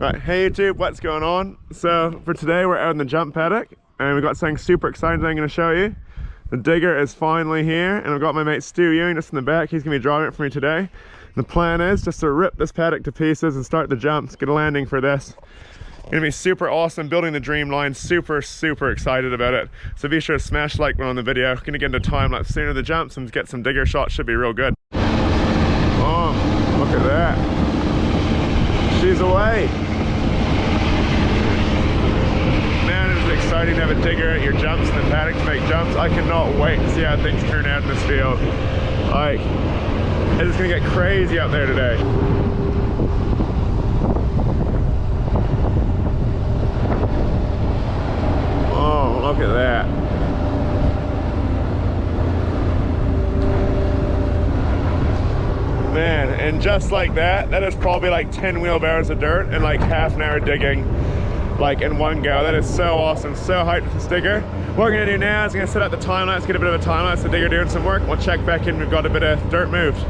Right, hey YouTube, what's going on? So for today we're out in the jump paddock and we've got something super exciting that I'm going to show you. The digger is finally here and I've got my mate Stu Ewing just in the back. He's going to be driving it for me today. The plan is just to rip this paddock to pieces and start the jumps, get a landing for this. Gonna be super awesome, building the dream line, super excited about it. So be sure to smash the like button on the video. Gonna get into time lapse soon of the jumps and get some digger shots, should be real good. Oh, look at that. She's away. Man, it is exciting to have a digger at your jumps in the paddock to make jumps. I cannot wait to see how things turn out in this field. Like, it's gonna get crazy out there today. Oh, look at that. Man, and just like that, that is probably like 10 wheelbarrows of dirt and like half an hour digging, like in one go. That is so awesome, so hyped with this digger. What we're gonna do now is we're gonna set up the time lapse, get a bit of a time lapse, the digger doing some work. We'll check back in, we've got a bit of dirt moved.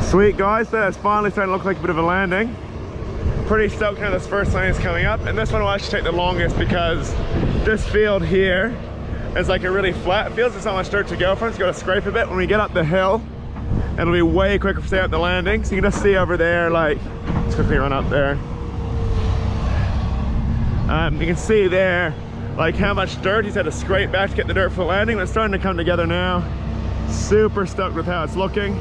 Sweet guys, that is finally starting to look like a bit of a landing. Pretty stoked now this first landing is coming up, and this one will actually take the longest because this field here is like a really flat field. There's not much dirt to go from, so you gotta scrape a bit. When we get up the hill, it'll be way quicker for stay out the landing. So you can just see over there, like, let's quickly run up there. You can see there, like how much dirt he's had to scrape back to get the dirt for the landing. But it's starting to come together now. Super stoked with how it's looking.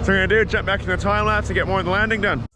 So we're gonna do, jump back to the time lapse and get more of the landing done.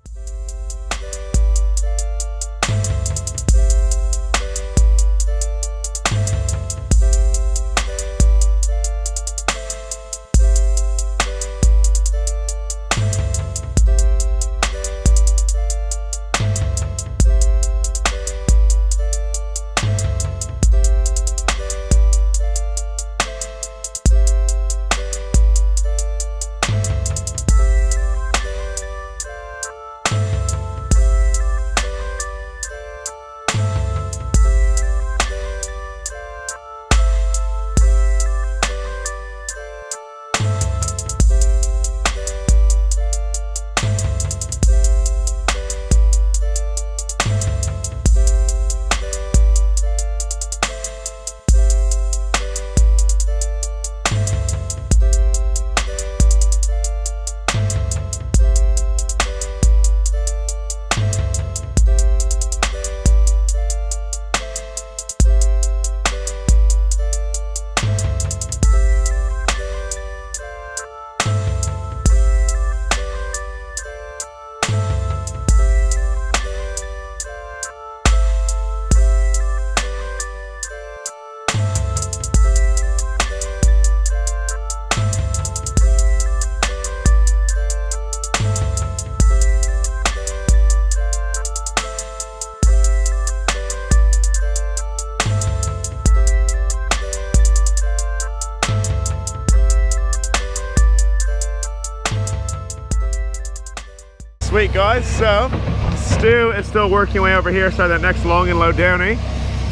Sweet guys, so Stu is still working way over here, so that next long and low downy.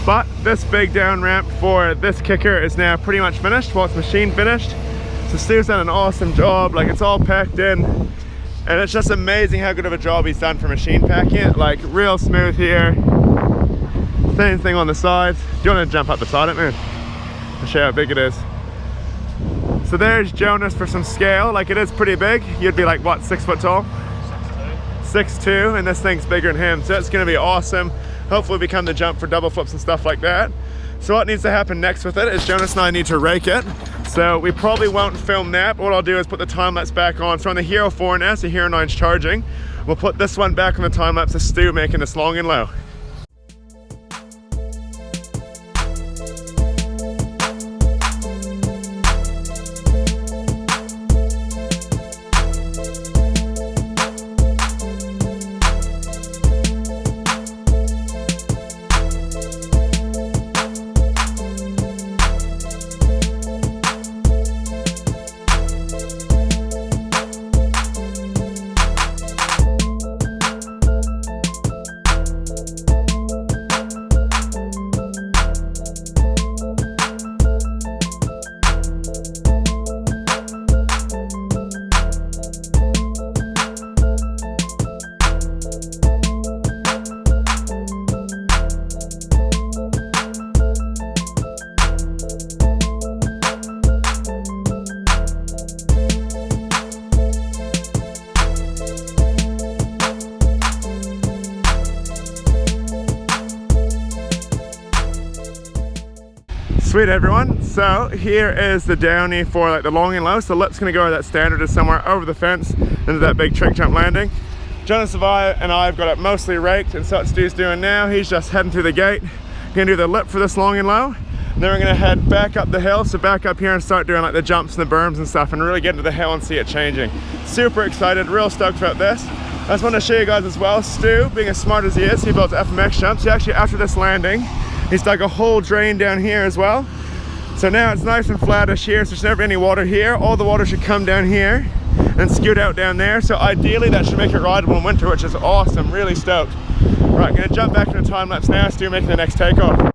But this big down ramp for this kicker is now pretty much finished. Well, it's machine finished. So Stu's done an awesome job. Like, it's all packed in, and it's just amazing how good of a job he's done for machine packing it. Like, real smooth here. Same thing on the sides. Do you want to jump up beside it, man? I'll show you how big it is. So there's Jonas for some scale. Like, it is pretty big. You'd be like, what, 6 foot tall? 6'2", and this thing's bigger than him. So it's gonna be awesome. Hopefully we come to jump for double flips and stuff like that. So what needs to happen next with it is Jonas and I need to rake it. So we probably won't film that, but what I'll do is put the time lapse back on. So on the Hero 4S, the Hero 9's charging. We'll put this one back on the time lapse of Stu making this long and low. Sweet everyone, so here is the downy for like the long and low. So lip's gonna go where that standard is, somewhere over the fence into that big trick jump landing. Jonas and I have got it mostly raked, and so what Stu's doing now, he's just heading through the gate. Gonna do the lip for this long and low. And then we're gonna head back up the hill, so back up here and start doing like the jumps and the berms and stuff and really get into the hill and see it changing. Super excited, real stoked about this. I just want to show you guys as well, Stu, being as smart as he is, he built FMX jumps. He actually, after this landing, he's dug a whole drain down here as well. So now it's nice and flattish here, so there's never any water here. All the water should come down here and scoot out down there. So ideally that should make it rideable in winter, which is awesome, really stoked. Right, gonna jump back into time lapse now, Stu making the next takeoff.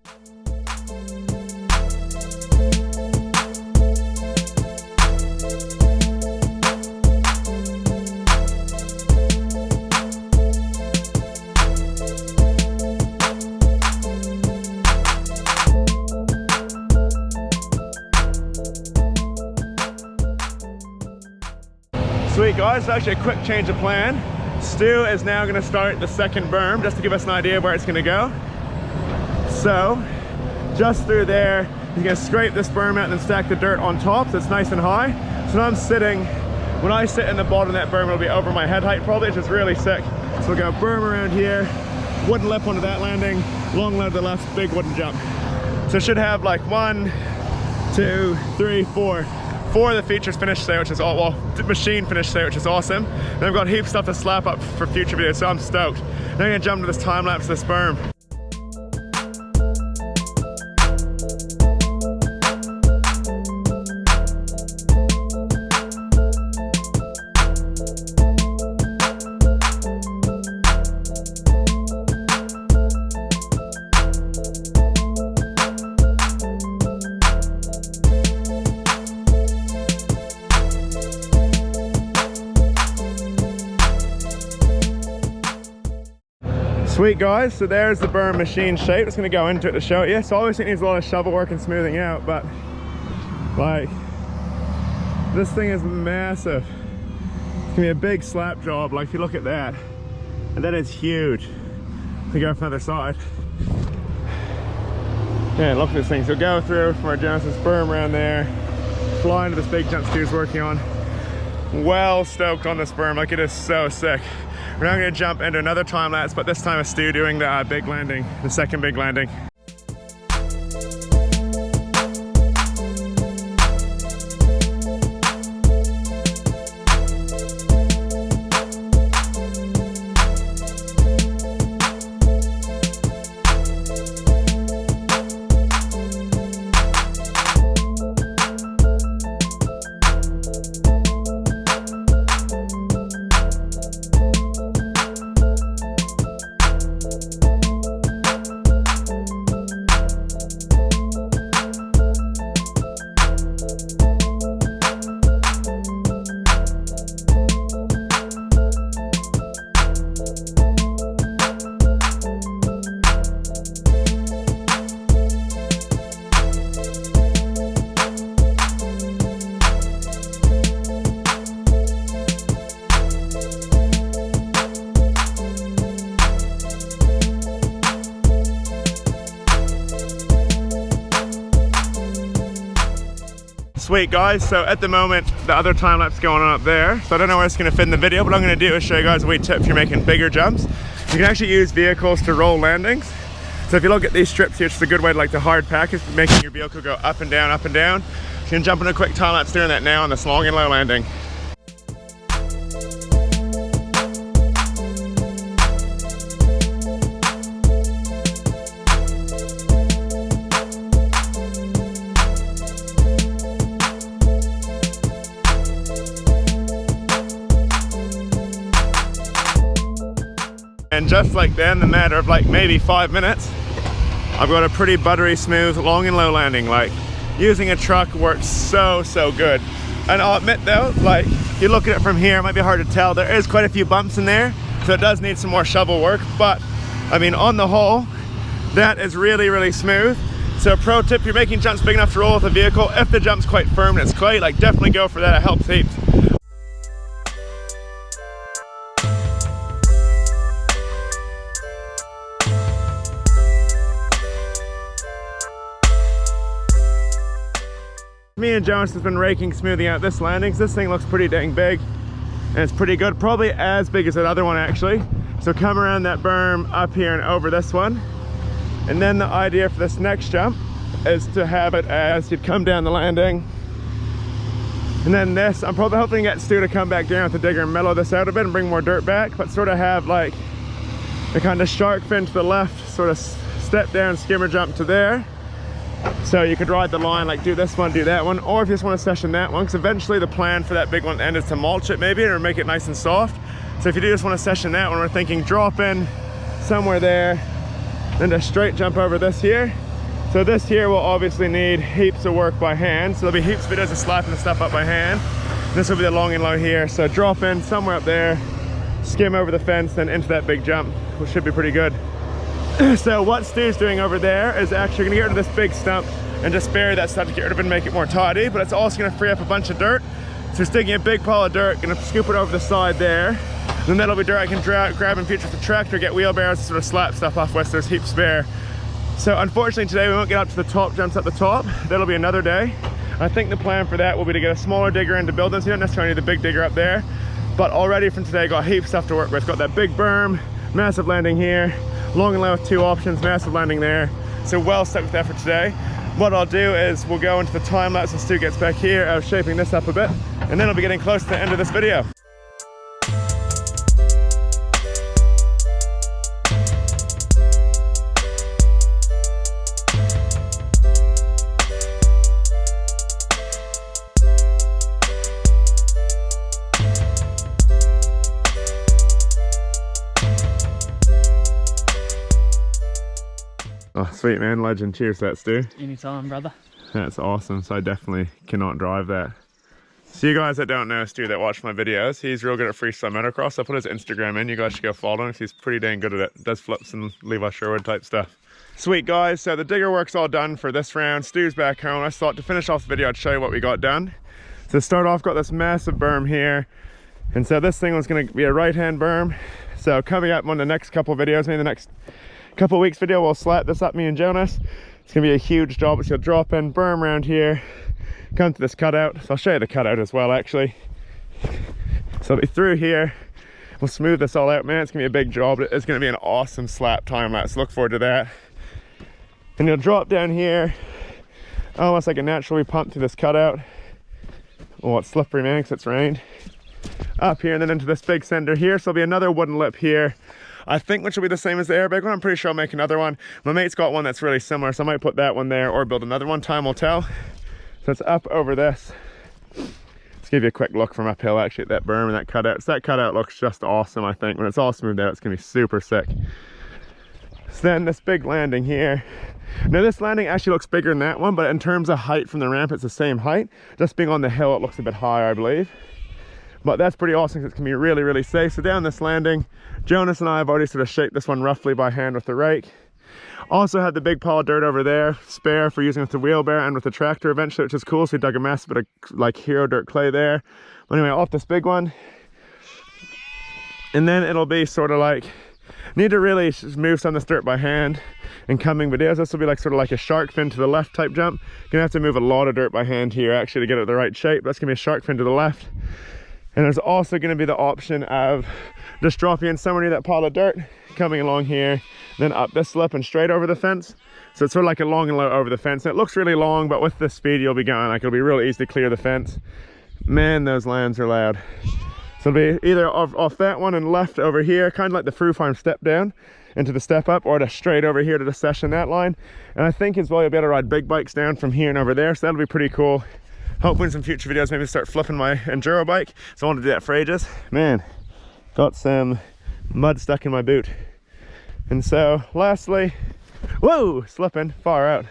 Sweet guys, so actually a quick change of plan. Stu is now going to start the second berm just to give us an idea of where it's going to go. So just through there, he's going to scrape this berm out and then stack the dirt on top so it's nice and high. So now I'm sitting, when I sit in the bottom of that berm, it'll be over my head height probably, which is really sick. So we'll go berm around here, wooden lip onto that landing, long low to the left, big wooden jump. So it should have like 1, 2, 3, 4. 4 of the features finished today, which is all, well, the machine finished today, which is awesome. And I've got heaps of stuff to slap up for future videos, so I'm stoked. Now I'm gonna jump into this time lapse of this berm. Sweet guys, so there's the berm machine shape. It's gonna go into it to show it you. So obviously it needs a lot of shovel work and smoothing out, but like, this thing is massive. It's gonna be a big slap job. Like if you look at that, and that is huge. We go from the other side. Yeah, look at this thing. So go through from our Genesis berm around there, fly into this big jump Stu's working on. Well stoked on this berm, like it is so sick. We're now going to jump into another time lapse, but this time it's Stu doing the big landing, the second big landing. Sweet guys, so at the moment the other time lapse going on up there, so I don't know where it's going to fit in the video, but what I'm going to do is show you guys a wee tip if you're making bigger jumps. You can actually use vehicles to roll landings. So if you look at these strips here, it's a good way to like to hard pack, is making your vehicle go up and down, up and down. So you can jump in a quick time lapse doing that now on this long and low landing. And just like then, in a matter of like maybe 5 minutes, I've got a pretty buttery smooth long and low landing. Like using a truck works so good. And I'll admit though, like if you look at it from here, it might be hard to tell, there is quite a few bumps in there, so it does need some more shovel work, but I mean on the whole that is really smooth. So pro tip, if you're making jumps big enough to roll with a vehicle, if the jump's quite firm and it's clay, like definitely go for that, it helps heaps. Me and Jonas has been raking, smoothing out this landing. This thing looks pretty dang big and it's pretty good, probably as big as that other one actually. So come around that berm up here and over this one, and then the idea for this next jump is to have it as you'd come down the landing, and then this, I'm probably hoping to get Stu to come back down with the digger and mellow this out a bit and bring more dirt back, but sort of have like the kind of shark fin to the left, sort of step down skimmer jump to there. So you could ride the line, like do this one, do that one, or if you just want to session that one, because eventually the plan for that big one end is to mulch it maybe, or make it nice and soft. So if you do just want to session that one, we're thinking drop in somewhere there, then just straight jump over this here. So this here will obviously need heaps of work by hand, so there'll be heaps of videos of slapping the stuff up by hand. This will be the long and low here, so drop in somewhere up there, skim over the fence, then into that big jump, which should be pretty good. So what Stu's doing over there is actually going to get rid of this big stump and just bury that stuff to get rid of it and make it more tidy, but it's also going to free up a bunch of dirt. So he's digging a big pile of dirt, going to scoop it over the side there, and then that'll be dirt I can grab in future with the tractor, get wheelbarrows to sort of slap stuff off with, so there's heaps spare. So unfortunately today we won't get up to the top jumps at the top. That'll be another day. I think the plan for that will be to get a smaller digger in to build this. You don't necessarily need the big digger up there, but already from today got heaps of stuff to work with. Got that big berm, massive landing here, long and low with 2 options, massive landing there. So well stuck with that for today. What I'll do is we'll go into the time lapse and Stu gets back here. I was shaping this up a bit, and then I'll be getting close to the end of this video. Oh, sweet man, legend. Cheers to that, Stu. Anytime, brother. That's awesome. So I definitely cannot drive that. So you guys that don't know Stu that watch my videos, he's real good at freestyle motocross. I'll put his Instagram in. You guys should go follow him. He's pretty dang good at it. Does flips and Levi Sherwood type stuff. Sweet guys, so the digger work's all done for this round. Stu's back home. I thought to finish off the video I'd show you what we got done. So to start off, got this massive berm here. And so this thing was going to be a right-hand berm. So coming up on the next couple videos, maybe the next couple weeks video, we'll slap this up, me and Jonas. It's gonna be a huge job. It's gonna drop in, berm around here, come to this cutout. So I'll show you the cutout as well actually. So it'll be through here. We'll smooth this all out, man. It's gonna be a big job. It's gonna be an awesome slap time lapse. Look forward to that. And you'll drop down here, almost like a naturally pump through this cutout. Oh, it's slippery, man, because it's rained. Up here and then into this big center here. So there'll be another wooden lip here, I think, which will be the same as the airbag one. I'm pretty sure I'll make another one. My mate's got one that's really similar, so I might put that one there or build another one. Time will tell. So it's up over this. Let's give you a quick look from uphill actually at that berm and that cutout. So that cutout looks just awesome, I think. When it's all smoothed out, it's gonna be super sick. So then this big landing here. Now this landing actually looks bigger than that one, but in terms of height from the ramp, it's the same height. Just being on the hill, it looks a bit higher, I believe. But that's pretty awesome because it's gonna be really safe. So down this landing, Jonas and I have already sort of shaped this one roughly by hand with the rake. Also had the big pile of dirt over there, spare for using with the wheelbarrow and with the tractor eventually, which is cool. So we dug a massive bit of like hero dirt clay there. But anyway, off this big one. And then it'll be sort of like Need to really move some of this dirt by hand in coming videos. This will be like sort of like a shark fin to the left type jump. Gonna have to move a lot of dirt by hand here actually to get it the right shape. That's gonna be a shark fin to the left. And there's also gonna be the option of just dropping in somewhere near that pile of dirt, coming along here, then up this slip and straight over the fence. So it's sort of like a long and low over the fence. And it looks really long, but with the speed you'll be going, like it'll be really easy to clear the fence. Man, those lambs are loud. So it'll be either off that one and left over here, kind of like the Fruit Farm step down into the step up, or to straight over here to the session that line. And I think as well you'll be able to ride big bikes down from here and over there, so that'll be pretty cool. Hope in some future videos maybe start flipping my enduro bike. So I want to do that for ages. Man, got some mud stuck in my boot. And so lastly, whoa, slipping far out.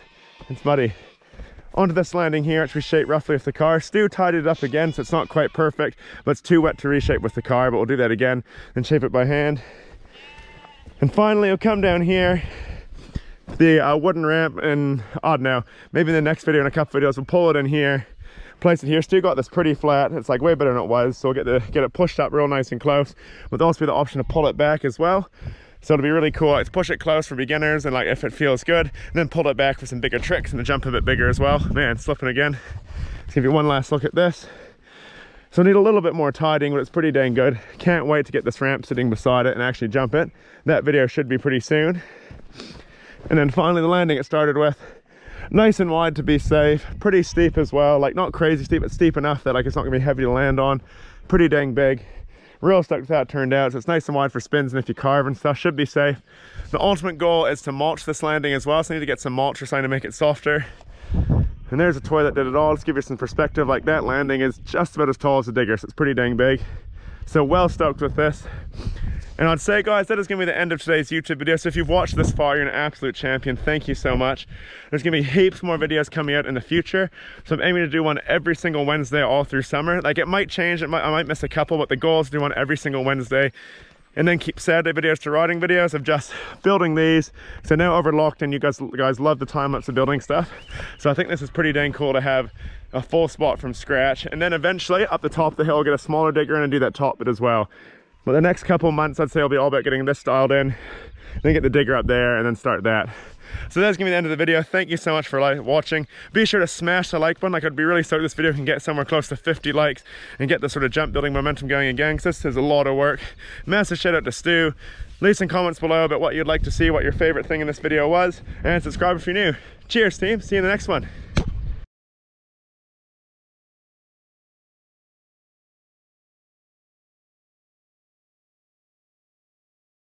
It's muddy. Onto this landing here, which we shaped roughly with the car. Stu tidied it up again, so it's not quite perfect, but it's too wet to reshape with the car, but we'll do that again, then shape it by hand. And finally, we'll come down here, the wooden ramp, and I don't know, maybe in the next video, in a couple videos, we'll pull it in here, place it here. Stu got this pretty flat. It's like way better than it was, so we'll get it pushed up real nice and close. But there'll also be the option to pull it back as well. So it'll be really cool. Like, push it close for beginners and like if it feels good, and then pull it back for some bigger tricks and the jump a bit bigger as well. Man, slipping again. Let's give you one last look at this. So I need a little bit more tidying, but it's pretty dang good. Can't wait to get this ramp sitting beside it and actually jump it. That video should be pretty soon. And then finally the landing it started with. Nice and wide to be safe. Pretty steep as well. Like not crazy steep, but steep enough that like it's not gonna be heavy to land on. Pretty dang big. Real stoked with how it turned out. So it's nice and wide for spins, and if you carve and stuff, should be safe. The ultimate goal is to mulch this landing as well, so I need to get some mulch or something to make it softer. And there's a toy that did it all. Let's give you some perspective. Like that landing is just about as tall as the digger, so it's pretty dang big. So well stoked with this. And I'd say, guys, that is going to be the end of today's YouTube video. So if you've watched this far, you're an absolute champion. Thank you so much. There's going to be heaps more videos coming out in the future. So I'm aiming to do one every single Wednesday all through summer. Like it might change, I might miss a couple, but the goal is to do one every single Wednesday. And then keep Saturday videos to riding videos of just building these. So now over lockdown, you guys love the time-lapse of building stuff. So I think this is pretty dang cool to have a full spot from scratch. And then eventually up the top of the hill, get a smaller digger in and do that top bit as well. But the next couple months, I'd say I'll be all about getting this styled in, then get the digger up there and then start that. So that's gonna be the end of the video. Thank you so much for watching. Be sure to smash the like button. Like I'd be really stoked this video can get somewhere close to 50 likes and get the sort of jump building momentum going again, because this is a lot of work. Massive shout out to Stu. Leave some comments below about what you'd like to see, what your favorite thing in this video was, and subscribe if you're new. Cheers team, see you in the next one.